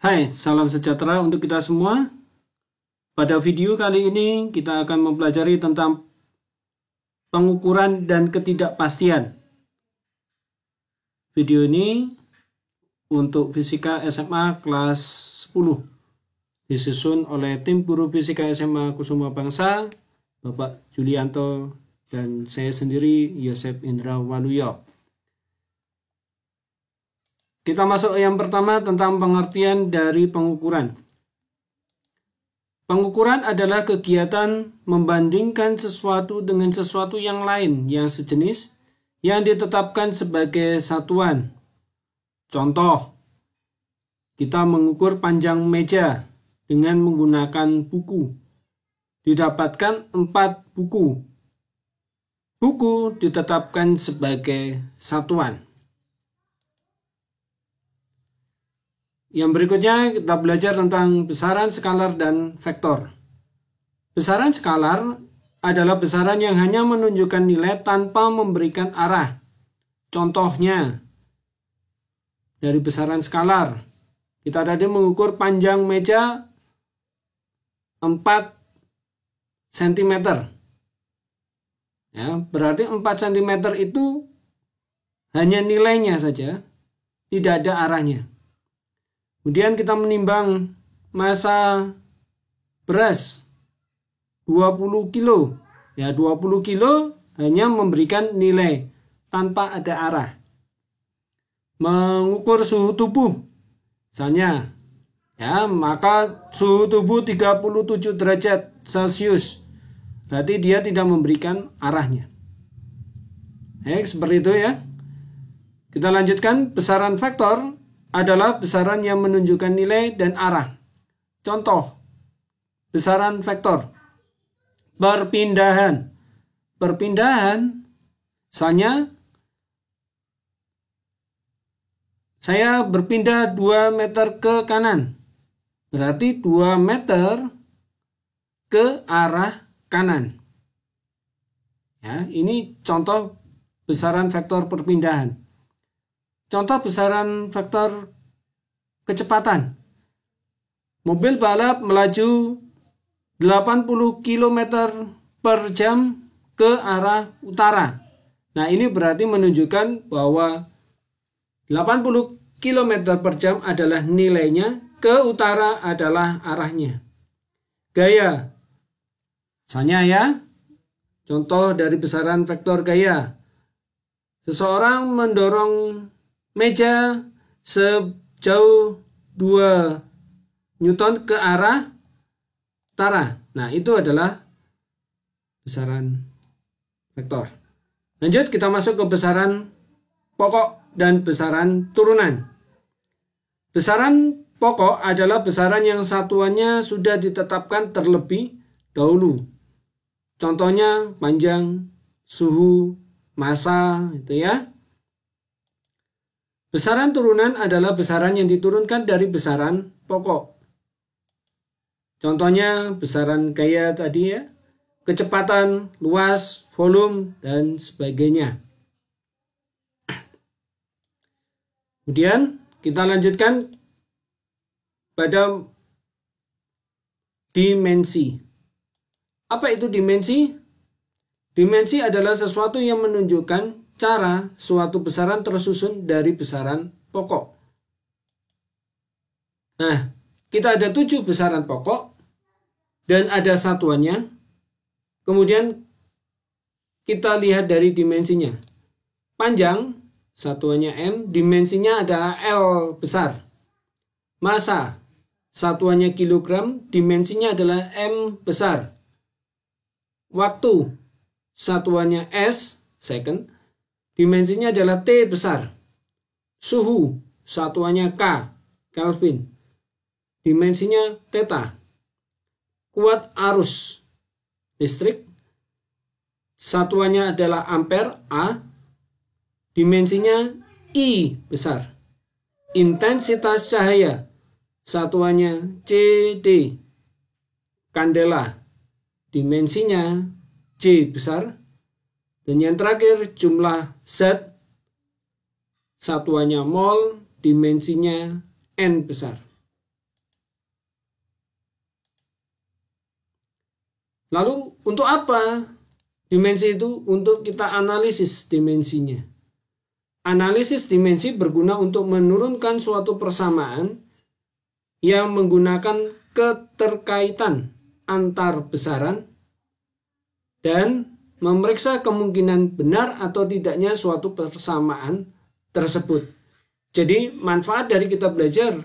Hai, salam sejahtera untuk kita semua. Pada video kali ini kita akan mempelajari tentang pengukuran dan ketidakpastian. Video ini untuk fisika SMA kelas 10 disusun oleh tim guru fisika SMA Kusuma Bangsa, Bapak Julianto, dan saya sendiri Yosef Indra Waluyo. Kita masuk yang pertama tentang pengertian dari pengukuran. Pengukuran adalah kegiatan membandingkan sesuatu dengan sesuatu yang lain yang sejenis yang ditetapkan sebagai satuan. Contoh, kita mengukur panjang meja dengan menggunakan buku. Didapatkan 4 buku. Buku ditetapkan sebagai satuan. Yang berikutnya kita belajar tentang besaran skalar dan vektor. Besaran skalar adalah besaran yang hanya menunjukkan nilai tanpa memberikan arah. Contohnya, dari besaran skalar, kita tadi mengukur panjang meja 4 cm. Ya, berarti 4 cm itu hanya nilainya saja, tidak ada arahnya. Kemudian kita menimbang massa beras 20 kilo. Ya, 20 kilo hanya memberikan nilai tanpa ada arah. Mengukur suhu tubuh. Misalnya, ya, maka suhu tubuh 37 derajat Celcius. Berarti dia tidak memberikan arahnya. Seperti itu ya. Kita lanjutkan, besaran vektor adalah besaran yang menunjukkan nilai dan arah. Contoh, besaran vektor. Perpindahan. Perpindahan, misalnya, saya berpindah 2 meter ke kanan. Berarti 2 meter ke arah kanan. Ya, ini contoh besaran vektor perpindahan. Contoh besaran vektor kecepatan. Mobil balap melaju 80 km per jam ke arah utara. Nah, ini berarti menunjukkan bahwa 80 km per jam adalah nilainya, ke utara adalah arahnya. Gaya. Misalnya ya, contoh dari besaran vektor gaya. Seseorang mendorong meja sejauh 2 Newton ke arah utara. Nah, itu adalah besaran vektor. Lanjut, kita masuk ke besaran pokok dan besaran turunan. Besaran pokok adalah besaran yang satuannya sudah ditetapkan terlebih dahulu. Contohnya panjang, suhu, massa, itu ya. Besaran turunan adalah besaran yang diturunkan dari besaran pokok. Contohnya besaran gaya tadi ya, kecepatan, luas, volume, dan sebagainya. Kemudian kita lanjutkan pada dimensi. Apa itu dimensi? Dimensi adalah sesuatu yang menunjukkan cara suatu besaran tersusun dari besaran pokok. Nah, kita ada 7 besaran pokok dan ada satuannya. Kemudian kita lihat dari dimensinya. Panjang, satuannya M, dimensinya adalah L besar. Massa, satuannya kilogram, dimensinya adalah M besar. Waktu, satuannya S, second, dimensinya adalah T besar. Suhu, satuannya K, Kelvin. Dimensinya theta. Kuat arus listrik, satuannya adalah ampere, A. Dimensinya I besar. Intensitas cahaya, satuannya CD. Kandela, dimensinya J besar. Dan yang terakhir, jumlah zat, satuannya mol, dimensinya N besar. Lalu untuk apa dimensi itu? Untuk kita analisis dimensinya. Analisis dimensi berguna untuk menurunkan suatu persamaan yang menggunakan keterkaitan antar besaran dan memeriksa kemungkinan benar atau tidaknya suatu persamaan tersebut. Jadi manfaat dari kita belajar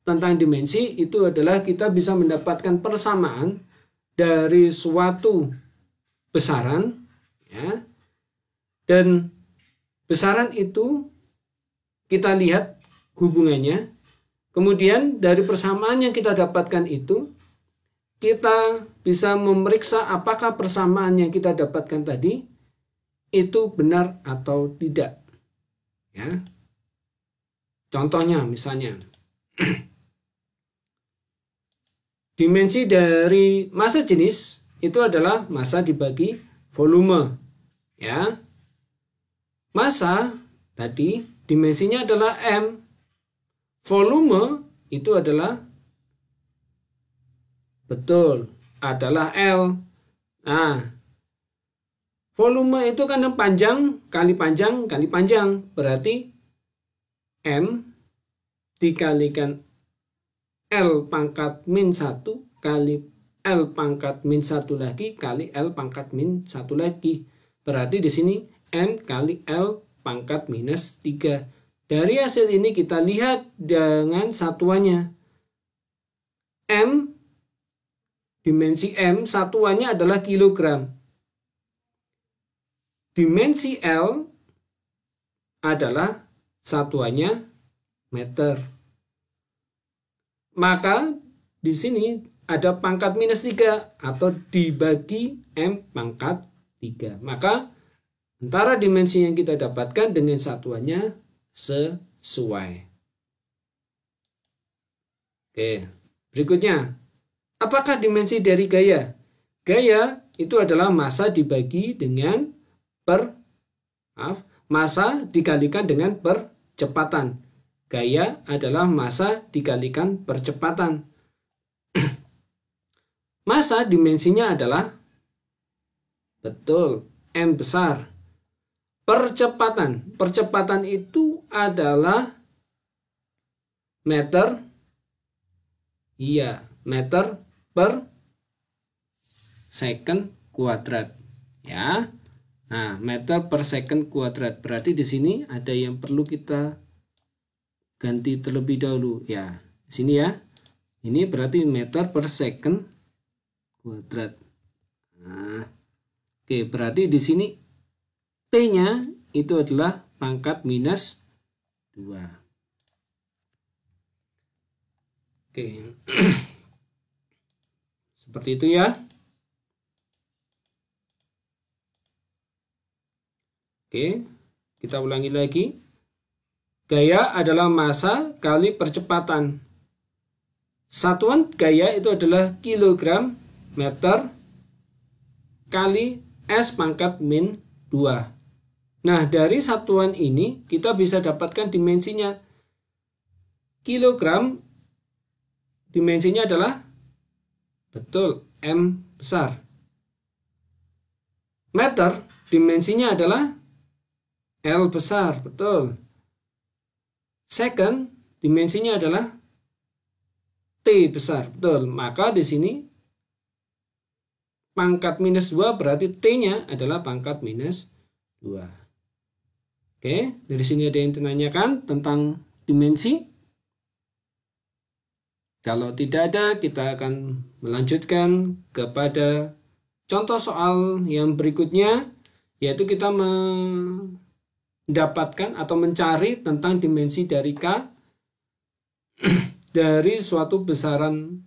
tentang dimensi itu adalah kita bisa mendapatkan persamaan dari suatu besaran, ya, dan besaran itu kita lihat hubungannya. Kemudian dari persamaan yang kita dapatkan itu, kita bisa memeriksa apakah persamaan yang kita dapatkan tadi itu benar atau tidak. Ya. Contohnya misalnya, dimensi dari massa jenis itu adalah massa dibagi volume. Ya. Massa tadi dimensinya adalah M. Volume itu adalah adalah L. Nah, volume itu kan panjang kali panjang kali panjang. Berarti M dikalikan L pangkat min 1 kali L pangkat min 1 lagi kali L pangkat min 1 lagi. Berarti di sini M kali L pangkat minus 3. Dari hasil ini kita lihat dengan satuannya. M, dimensi M, satuannya adalah kilogram. Dimensi L adalah satuannya meter. Maka di sini ada pangkat minus 3 atau dibagi M pangkat 3. Maka antara dimensi yang kita dapatkan dengan satuannya sesuai. Oke, berikutnya. Apakah dimensi dari gaya? Gaya itu adalah massa dibagi dengan massa dikalikan dengan percepatan. Gaya adalah massa dikalikan percepatan. Massa dimensinya adalah M besar. Percepatan itu adalah meter per second kuadrat, ya. Nah, meter per second kuadrat. Berarti di sini ada yang perlu kita ganti terlebih dahulu, ya. Di sini ya. Ini berarti meter per second kuadrat. Nah, oke, berarti di sini T-nya itu adalah pangkat minus 2. Oke. Seperti itu ya. Oke, kita ulangi lagi. Gaya adalah massa kali percepatan. Satuan gaya itu adalah kilogram meter kali S pangkat min 2. Nah, dari satuan ini kita bisa dapatkan dimensinya. Kilogram dimensinya adalah M besar. Meter dimensinya adalah L besar, Second dimensinya adalah T besar, Maka di sini pangkat minus 2 berarti T-nya adalah pangkat minus 2. Oke, dari sini ada yang menanyakan tentang dimensi. Kalau tidak ada, kita akan melanjutkan kepada contoh soal yang berikutnya, yaitu kita mendapatkan atau mencari tentang dimensi dari K dari suatu besaran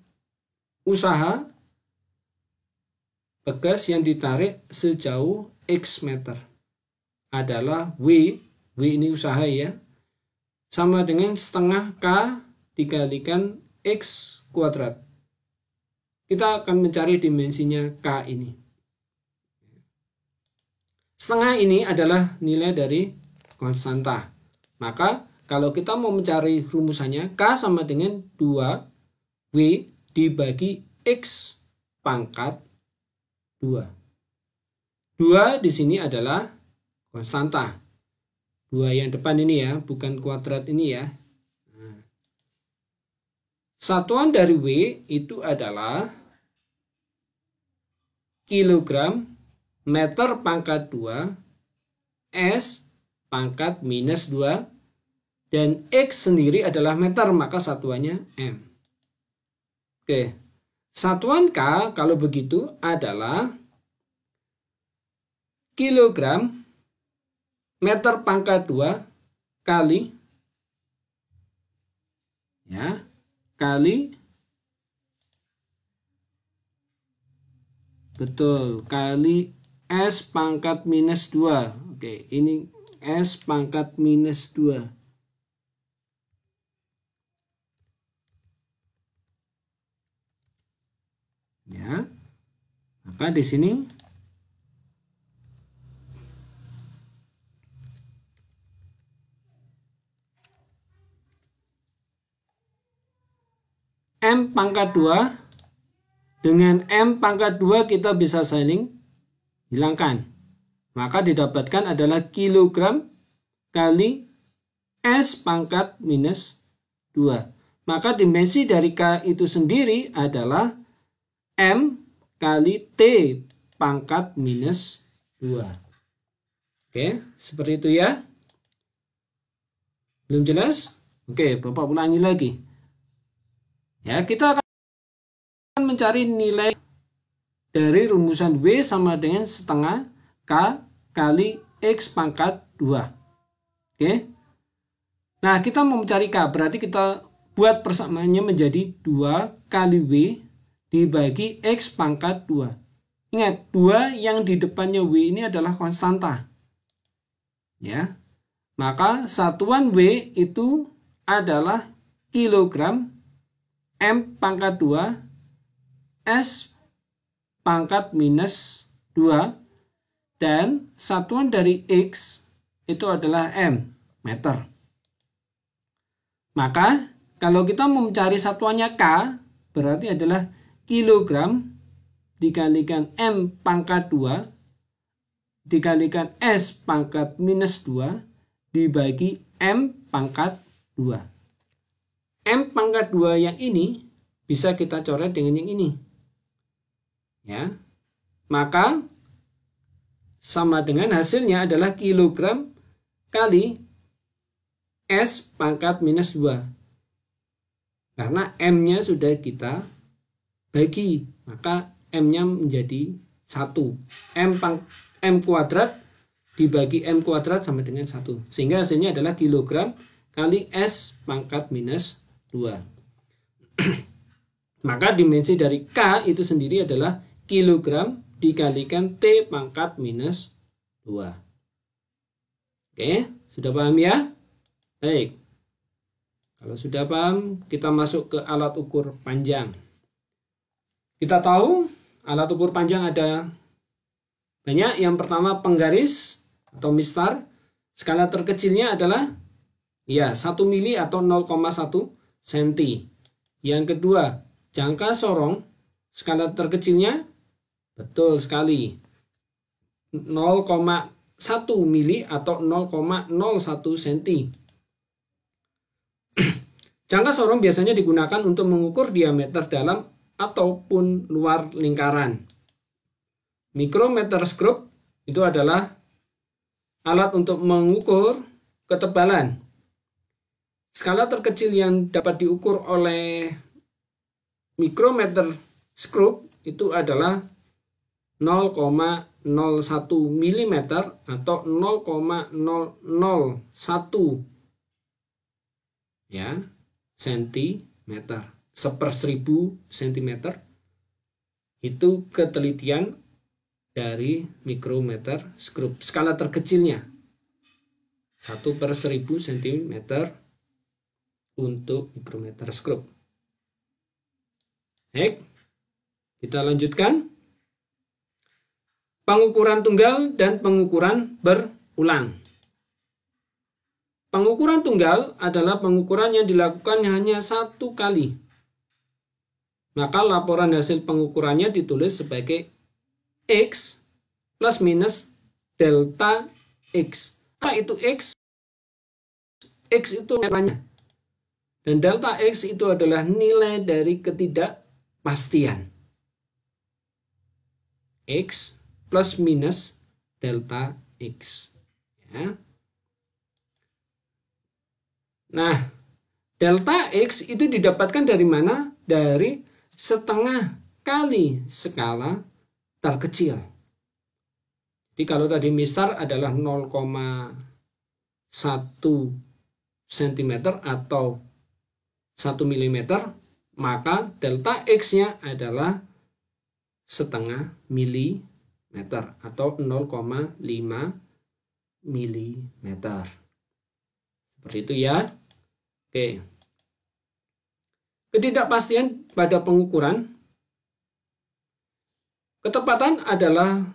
usaha bekas yang ditarik sejauh X meter. Adalah W ini usaha ya, sama dengan setengah K dikalikan X kuadrat. Kita akan mencari dimensinya K ini. Setengah ini adalah nilai dari konstanta. Maka kalau kita mau mencari rumusannya, K sama dengan 2W dibagi X pangkat 2 di sini adalah konstanta. 2 yang depan ini ya, bukan kuadrat ini ya. Satuan dari W itu adalah kilogram meter pangkat 2 S pangkat minus 2 dan X sendiri adalah meter, maka satuannya M. Oke, satuan K kalau begitu adalah kilogram meter pangkat 2 kali ya, kali kali S pangkat minus 2. Oke, ini S pangkat minus 2. Ya. Maka di sini M pangkat 2 dengan M pangkat 2 kita bisa saling hilangkan. Maka didapatkan adalah kilogram kali S pangkat minus 2. Maka dimensi dari K itu sendiri adalah M kali T pangkat minus 2. Oke, seperti itu ya. Belum jelas? Oke, Bapak ulangi lagi. Ya, kita akan mencari nilai dari rumusan W sama dengan setengah K kali X pangkat 2. Oke. Nah, kita mau mencari K, berarti kita buat persamaannya menjadi 2 kali W dibagi X pangkat 2. Ingat, 2 yang di depannya W ini adalah konstanta. Ya. Maka satuan W itu adalah kilogram M pangkat 2 S pangkat minus 2 dan satuan dari X itu adalah M, meter. Maka kalau kita mau mencari satuannya K, berarti adalah kilogram dikalikan M pangkat 2 dikalikan S pangkat minus 2 dibagi M pangkat 2. M pangkat 2 yang ini bisa kita coret dengan yang ini. Ya. Maka sama dengan hasilnya adalah kilogram kali S pangkat minus 2. Karena M-nya sudah kita bagi, maka M-nya menjadi 1. M kuadrat dibagi M kuadrat sama dengan 1. Sehingga hasilnya adalah kilogram kali S pangkat minus 2. Maka dimensi dari K itu sendiri adalah kilogram dikalikan T pangkat minus 2. Oke, sudah paham ya? Baik. Kalau sudah paham, kita masuk ke alat ukur panjang. Kita tahu alat ukur panjang ada banyak. Yang pertama penggaris atau mistar. Skala terkecilnya adalah 1 mili atau 0,1 cm. Yang kedua, jangka sorong. Skala terkecilnya betul sekali 0,1 mili atau 0,01 cm. Jangka sorong biasanya digunakan untuk mengukur diameter dalam ataupun luar lingkaran. Mikrometerskop itu adalah alat untuk mengukur ketebalan. Skala terkecil yang dapat diukur oleh mikrometerskop itu adalah 0,01 mm atau 0,001 ya cm, 1/1000 cm. Itu ketelitian dari mikrometerskop. Skala terkecilnya 1/1000 cm untuk mikrometerskop. Baik, kita lanjutkan. Pengukuran tunggal dan pengukuran berulang. Pengukuran tunggal adalah pengukuran yang dilakukan hanya 1 kali. Maka laporan hasil pengukurannya ditulis sebagai X plus minus delta X. Apa itu X? X itu namanya. Dan delta X itu adalah nilai dari ketidakpastian. X plus minus delta X. Ya. Nah, delta X itu didapatkan dari mana? Dari setengah kali skala terkecil. Jadi kalau tadi mistar adalah 0,1 cm atau 1 mm, maka delta X-nya adalah setengah milimeter atau 0,5 mm. Seperti itu ya. Oke. Ketidakpastian pada pengukuran. Ketepatan adalah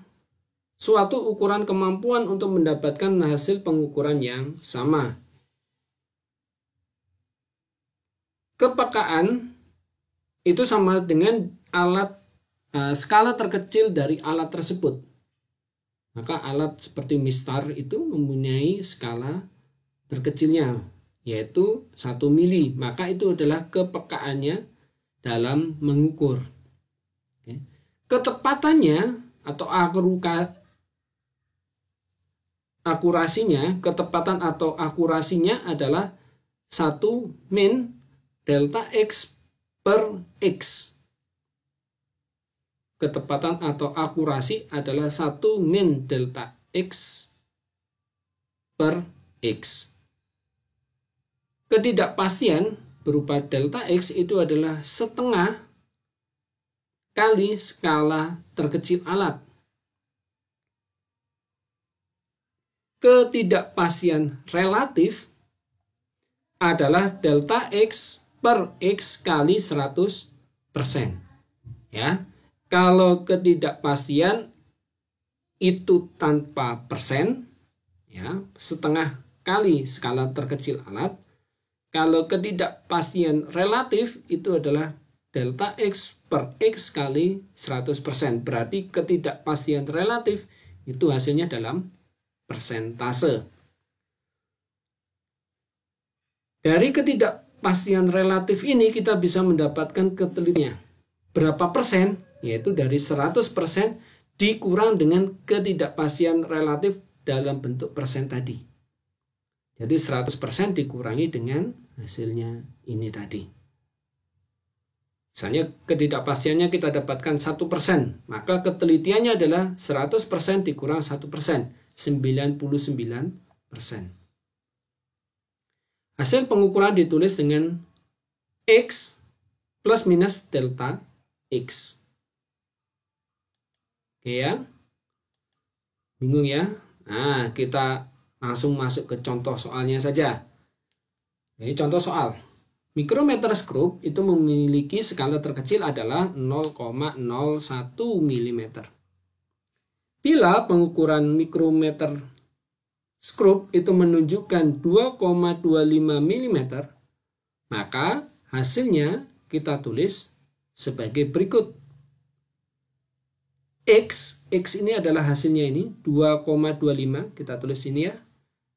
suatu ukuran kemampuan untuk mendapatkan hasil pengukuran yang sama. Kepekaan itu sama dengan skala terkecil dari alat tersebut. Maka alat seperti mistar itu mempunyai skala terkecilnya, yaitu 1 mili. Maka itu adalah kepekaannya dalam mengukur. Ketepatannya atau ketepatan atau akurasinya adalah 1 min delta X per X. Ketepatan atau akurasi adalah 1 min delta X per X. Ketidakpastian berupa delta X itu adalah setengah kali skala terkecil alat. Ketidakpastian relatif adalah delta X per X kali 100%. Ya. Kalau ketidakpastian itu tanpa persen, ya, setengah kali skala terkecil alat. Kalau ketidakpastian relatif itu adalah delta X per X kali 100%. Berarti ketidakpastian relatif itu hasilnya dalam persentase. Dari ketidakpastian relatif ini kita bisa mendapatkan ketelitiannya. Berapa persen? Yaitu dari 100% dikurang dengan ketidakpastian relatif dalam bentuk persen tadi. Jadi 100% dikurangi dengan hasilnya ini tadi. Misalnya ketidakpastiannya kita dapatkan 1%, maka ketelitiannya adalah 100% dikurang 1%, 99%. Hasil pengukuran ditulis dengan X plus minus delta X. Oke ya. Bingung ya? Nah, kita langsung masuk ke contoh soalnya saja. Ini contoh soal. Mikrometer skrup itu memiliki skala terkecil adalah 0,01 mm. Bila pengukuran mikrometer skrup itu menunjukkan 2,25 mm, maka hasilnya kita tulis sebagai berikut. X ini adalah hasilnya ini 2,25, kita tulis ini ya.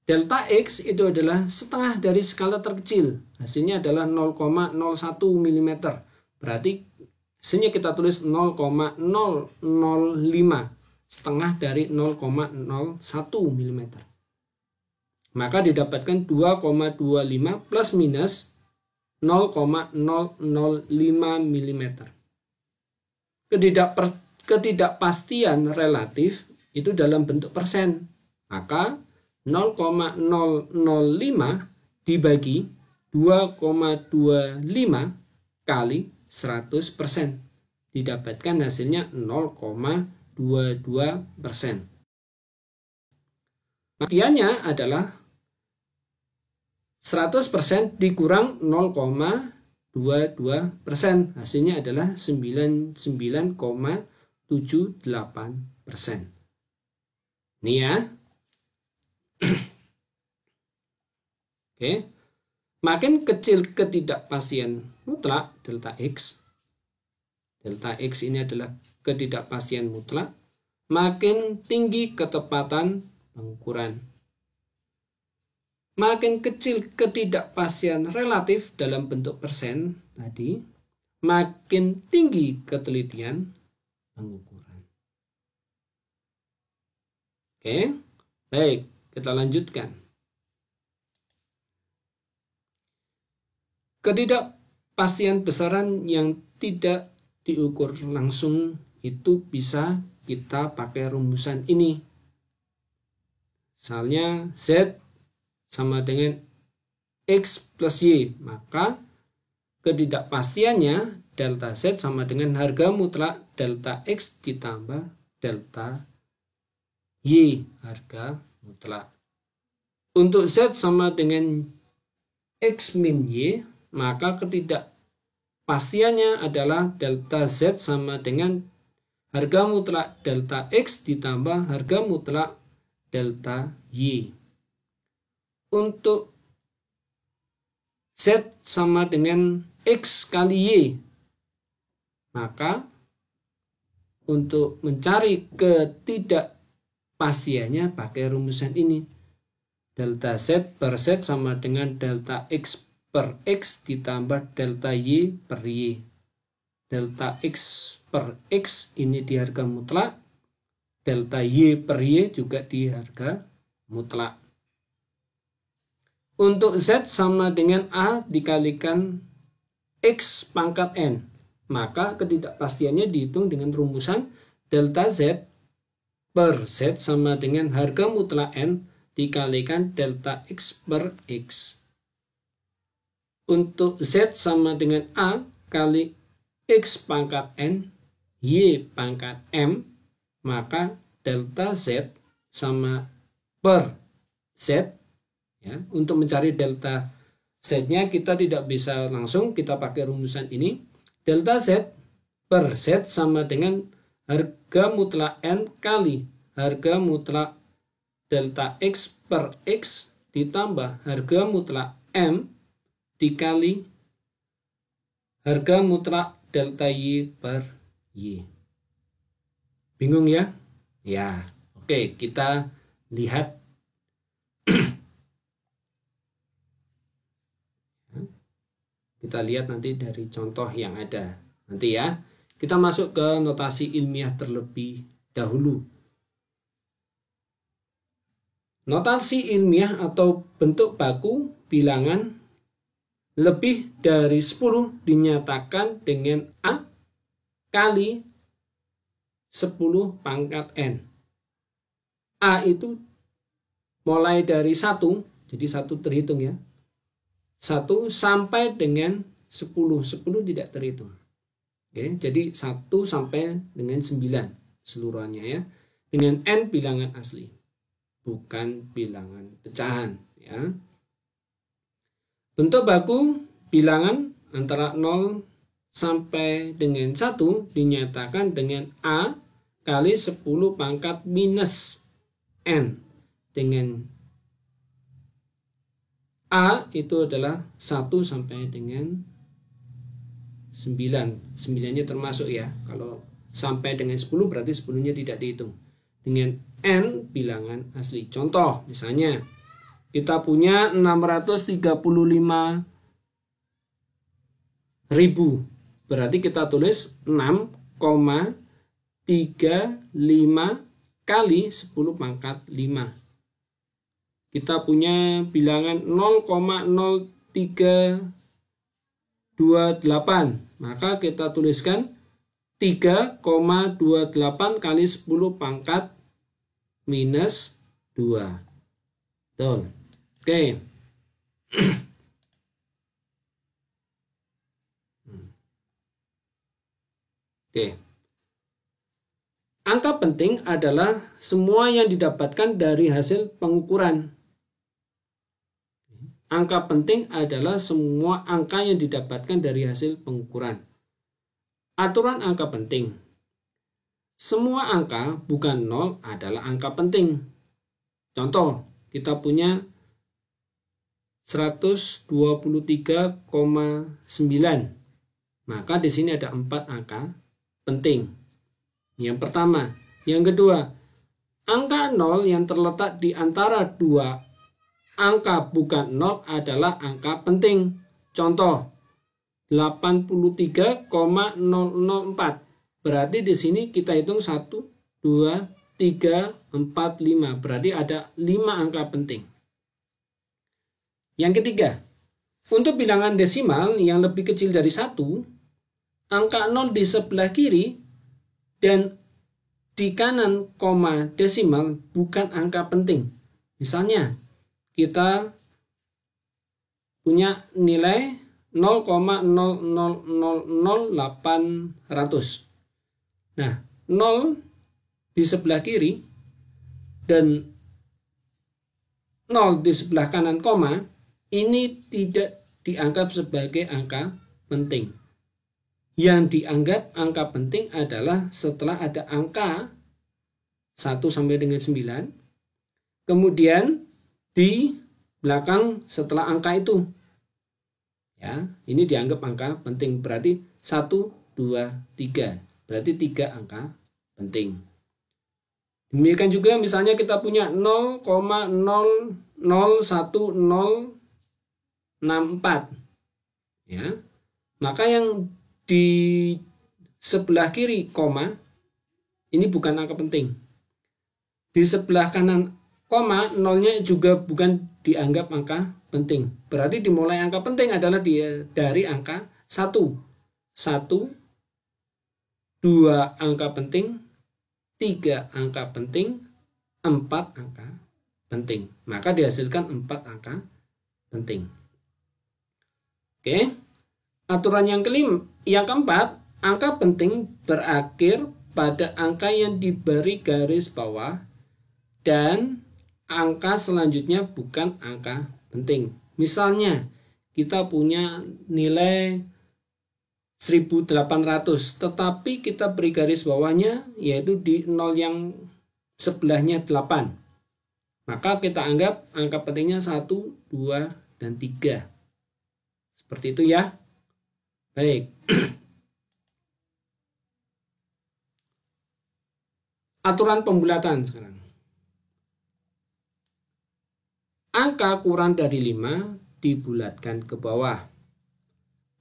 Delta X itu adalah setengah dari skala terkecil, hasilnya adalah 0,01 mm. Berarti hasilnya kita tulis 0,005, setengah dari 0,01 mm. Maka didapatkan 2,25 plus minus 0,005 mm. Ketidakpastian relatif itu dalam bentuk persen. Maka 0,005 dibagi 2,25 kali 100%. Didapatkan hasilnya 0,22%. Artinya adalah 100% dikurang 0,22%. Hasilnya adalah 99,78%. Ini ya. Oke. Makin kecil ketidakpastian mutlak delta X. Delta X ini adalah ketidakpastian mutlak. makin tinggi ketepatan pengukuran. Makin kecil ketidakpastian relatif dalam bentuk persen tadi, makin tinggi ketelitian pengukuran. Oke, baik, kita lanjutkan. Ketidakpastian besaran yang tidak diukur langsung itu bisa kita pakai rumusan ini. Misalnya Z sama dengan X plus Y, maka ketidakpastiannya delta Z sama dengan harga mutlak delta X ditambah delta Y, harga mutlak. Untuk Z sama dengan X min Y, maka ketidakpastiannya adalah delta Z sama dengan harga mutlak delta X ditambah harga mutlak delta Y. Untuk Z sama dengan X kali Y, maka untuk mencari ketidakpastiannya pakai rumusan ini. Delta Z per Z sama dengan delta X per X ditambah delta Y per Y. Delta X per X ini di harga mutlak, delta Y per Y juga di harga mutlak. Untuk Z sama dengan A dikalikan X pangkat N, maka ketidakpastiannya dihitung dengan rumusan delta Z per Z sama dengan harga mutlak N dikalikan delta X per X. Untuk Z sama dengan A kali X pangkat N, Y pangkat M, maka delta Z sama per Z. Ya, untuk mencari delta Z-nya kita tidak bisa langsung, kita pakai rumusan ini. Delta Z per Z sama dengan harga mutlak N kali harga mutlak delta X per X ditambah harga mutlak M dikali harga mutlak delta Y per Y. Bingung ya? Ya, oke, kita lihat. Kita lihat nanti dari contoh yang ada. Nanti ya, kita masuk ke notasi ilmiah terlebih dahulu. Notasi ilmiah atau bentuk baku bilangan lebih dari 10 dinyatakan dengan A kali 10 pangkat N. A itu mulai dari 1, jadi 1 terhitung ya. 1 sampai dengan 10. 10 tidak terhitung. Oke, jadi 1 sampai dengan 9 seluruhannya ya. Dengan N bilangan asli, bukan bilangan pecahan ya. Bentuk baku bilangan antara 0 sampai dengan 1 dinyatakan dengan A kali 10 pangkat minus N, dengan A itu adalah 1 sampai dengan 9. 9-nya termasuk ya. Kalau sampai dengan 10 berarti 10-nya tidak dihitung. Dengan N bilangan asli. Contoh misalnya kita punya 635.000. Berarti kita tulis 6,35 kali 10 pangkat 5. Kita punya bilangan 0,0328. Maka kita tuliskan 3,28 kali 10 pangkat minus 2. Betul. Oke. Oke. Angka penting adalah semua yang didapatkan dari hasil pengukuran. Angka penting adalah semua angka yang didapatkan dari hasil pengukuran. Aturan angka penting. Semua angka bukan 0 adalah angka penting. Contoh, kita punya 123,9. Maka di sini ada 4 angka penting. Yang pertama, Yang kedua, angka 0 yang terletak di antara dua angka bukan 0 adalah angka penting. Contoh, 83,004. Berarti di sini kita hitung 1, 2, 3, 4, 5. Berarti ada 5 angka penting. Yang ketiga, untuk bilangan desimal yang lebih kecil dari 1, angka 0 di sebelah kiri dan di kanan koma desimal bukan angka penting. Misalnya, kita punya nilai 0,0000800. Nah, 0 di sebelah kiri dan 0 di sebelah kanan koma ini tidak dianggap sebagai angka penting. Yang dianggap angka penting adalah setelah ada angka 1 sampai dengan 9, kemudian di belakang setelah angka itu. Ya, ini dianggap angka penting. Berarti 1, 2, 3. Berarti 3 angka penting. Demikian juga misalnya kita punya 0,001064. Ya. Maka yang di sebelah kiri koma ini bukan angka penting. Di sebelah kanan koma, nolnya juga bukan dianggap angka penting. Berarti dimulai angka penting adalah dari angka 1. 1, 2 angka penting, 3 angka penting, 4 angka penting. Maka dihasilkan 4 angka penting. Oke. Aturan yang keempat, angka penting berakhir pada angka yang diberi garis bawah dan angka selanjutnya bukan angka penting. Misalnya, kita punya nilai 1800, tetapi kita beri garis bawahnya yaitu di 0 yang sebelahnya 8. Maka kita anggap angka pentingnya 1, 2, dan 3. Seperti itu ya. Baik. Aturan pembulatan sekarang. Angka kurang dari 5 dibulatkan ke bawah.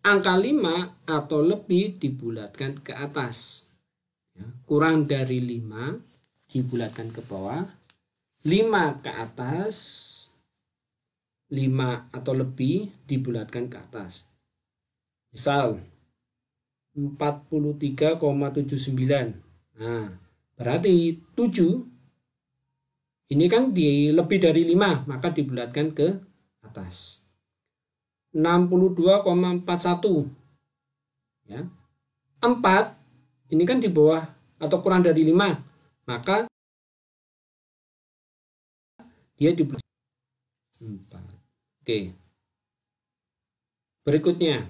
Angka 5 atau lebih dibulatkan ke atas. Kurang dari 5 dibulatkan ke bawah. 5 ke atas, 5 atau lebih dibulatkan ke atas. Misal 43,79. Nah, berarti 7 ini kan lebih dari 5, maka dibulatkan ke atas. 62,41. Ya. 4 ini kan di bawah atau kurang dari 5, maka dia dibulatkan 4. Oke. Berikutnya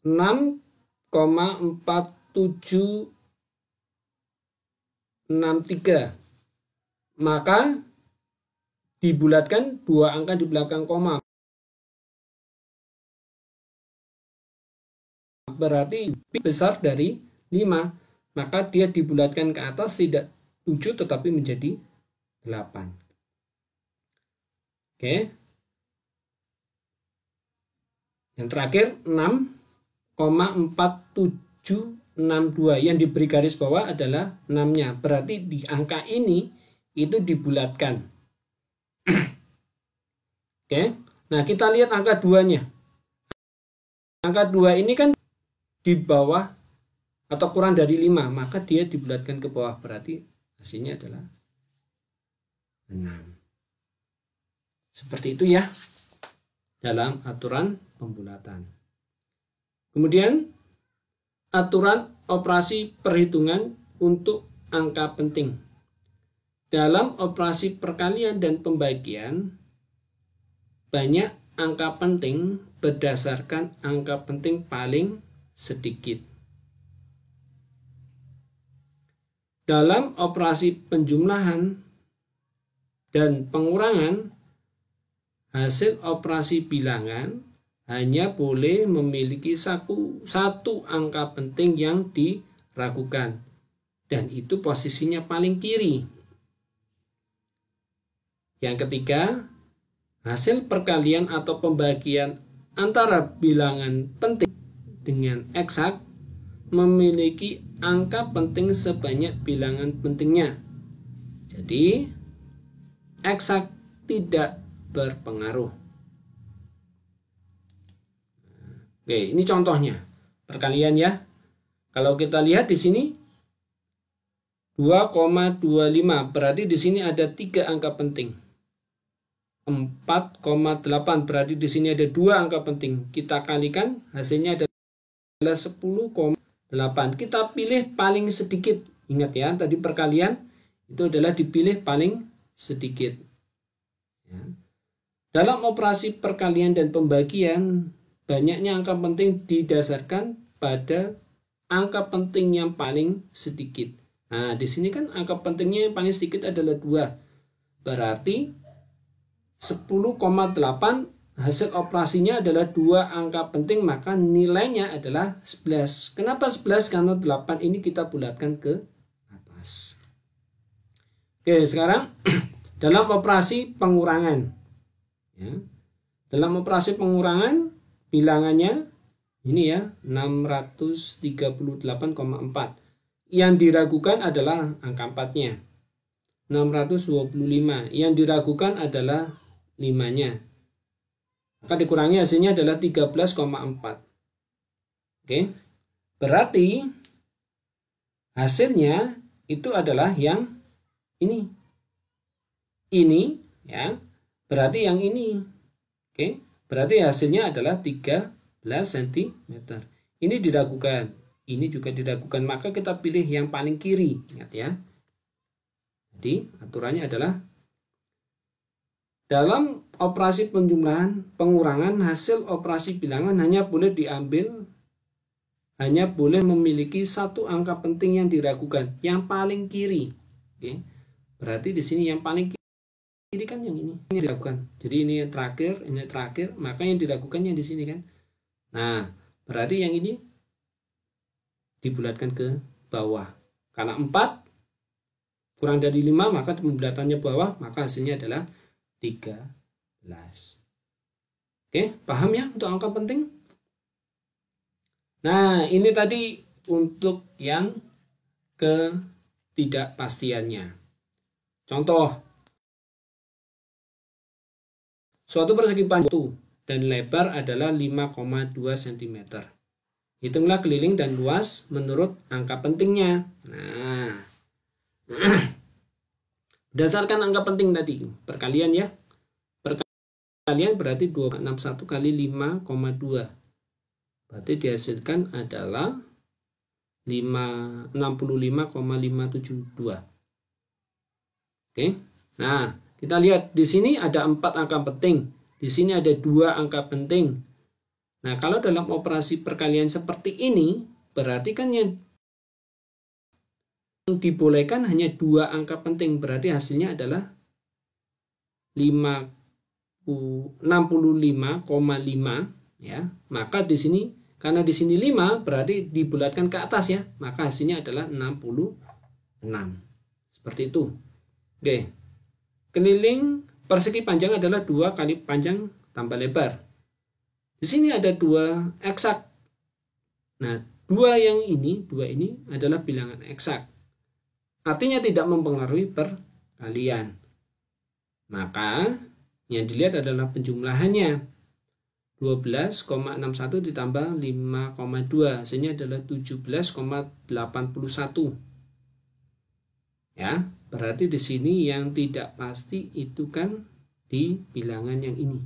6,4763. Maka dibulatkan 2 angka di belakang koma. Berarti lebih besar dari 5. Maka dia dibulatkan ke atas tidak 7 tetapi menjadi 8. Oke. Yang terakhir 6,4762. Yang diberi garis bawah adalah 6-nya. Berarti di angka ini itu dibulatkan. Oke. Nah, kita lihat angka 2-nya. Angka 2 ini kan di bawah atau kurang dari 5, maka dia dibulatkan ke bawah. Berarti hasilnya adalah 6. Seperti itu ya dalam aturan pembulatan. Kemudian aturan operasi perhitungan untuk angka penting. Dalam operasi perkalian dan pembagian, banyak angka penting berdasarkan angka penting paling sedikit. Dalam operasi penjumlahan dan pengurangan, hasil operasi bilangan hanya boleh memiliki satu angka penting yang diragukan. dan itu posisinya paling kiri. Yang ketiga, hasil perkalian atau pembagian antara bilangan penting dengan eksak memiliki angka penting sebanyak bilangan pentingnya. Jadi, eksak tidak berpengaruh. Oke, ini contohnya perkalian ya. Kalau kita lihat di sini 2,25, berarti di sini ada 3 angka penting. 4,8, berarti di sini ada 2 angka penting. Kita kalikan, hasilnya adalah 10,8. Kita pilih paling sedikit. Ingat ya, tadi perkalian itu adalah dipilih paling sedikit. Ya. Dalam operasi perkalian dan pembagian, banyaknya angka penting didasarkan pada angka penting yang paling sedikit. Nah, di sini kan angka pentingnya yang paling sedikit adalah 2. Berarti 10,8 hasil operasinya adalah 2 angka penting, maka nilainya adalah 11. Kenapa 11? Karena 8 ini kita bulatkan ke atas. Oke, sekarang dalam operasi pengurangan. Ya. Dalam operasi pengurangan, bilangannya ini ya, 638,4. Yang diragukan adalah angka 4-nya. 625. Yang diragukan adalah 5-nya. Maka dikurangi hasilnya adalah 13,4. Oke. Berarti hasilnya itu adalah yang ini. Ini ya. Berarti yang ini. Oke. Berarti hasilnya adalah 13 cm. Ini diragukan, ini juga diragukan, maka kita pilih yang paling kiri. Ingat ya. Jadi aturannya adalah dalam operasi penjumlahan pengurangan, hasil operasi bilangan hanya boleh memiliki 1 angka penting yang diragukan, yang paling kiri. Oke. Berarti di sini yang paling kiri kan yang ini diragukan. Jadi ini yang terakhir, maka yang diragukannya di sini kan. Nah, berarti yang ini dibulatkan ke bawah. Karena 4 kurang dari 5, maka pembulatannya bawah, maka hasilnya adalah 13. Oke, paham ya untuk angka penting? Nah, ini tadi untuk yang ketidakpastiannya. Contoh, suatu persegi panjang dan lebar adalah 5,2 cm. Hitunglah keliling dan luas menurut angka pentingnya. Nah, berdasarkan angka penting tadi, perkalian ya. Perkalian berarti 261 kali 5,2. Berarti dihasilkan adalah 65,572. Oke. Nah, kita lihat di sini ada 4 angka penting. Di sini ada 2 angka penting. Nah, kalau dalam operasi perkalian seperti ini, berarti kan yang dibolehkan hanya 2 angka penting. Berarti hasilnya adalah 65,5 ya. Maka di sini karena di sini 5 berarti dibulatkan ke atas ya. Maka hasilnya adalah 66. Seperti itu. Oke. Keliling persegi panjang adalah 2 kali panjang tambah lebar. Di sini ada 2 eksak. Nah, 2 ini adalah bilangan eksak. Artinya tidak mempengaruhi perkalian. Maka yang dilihat adalah penjumlahannya. 12,61 ditambah 5,2. Hasilnya adalah 17,81. Ya, berarti di sini yang tidak pasti itu kan di bilangan yang ini.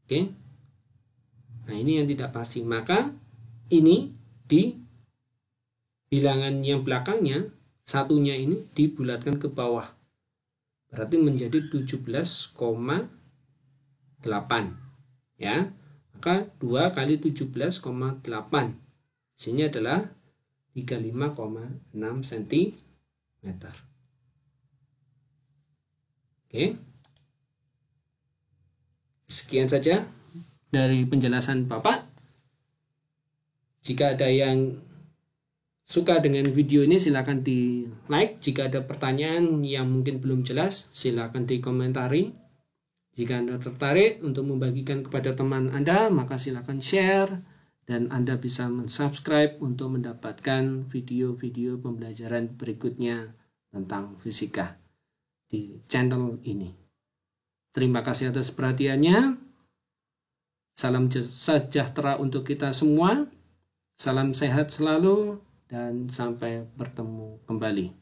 Oke. Nah, ini yang tidak pasti. Maka ini di bilangan yang belakangnya, satunya ini dibulatkan ke bawah. Berarti menjadi 17,8. Ya. Maka 2 kali 17,8. Hasilnya adalah 35,6 cm. Oke. Sekian saja dari penjelasan Bapak. Jika ada yang suka dengan video ini silakan di like. Jika ada pertanyaan yang mungkin belum jelas silakan dikomentari. Jika Anda tertarik untuk membagikan kepada teman Anda maka silakan share dan Anda bisa mensubscribe untuk mendapatkan video-video pembelajaran berikutnya tentang fisika di channel ini. Terima kasih atas perhatiannya. Salam sejahtera untuk kita semua. Salam sehat selalu dan sampai bertemu kembali.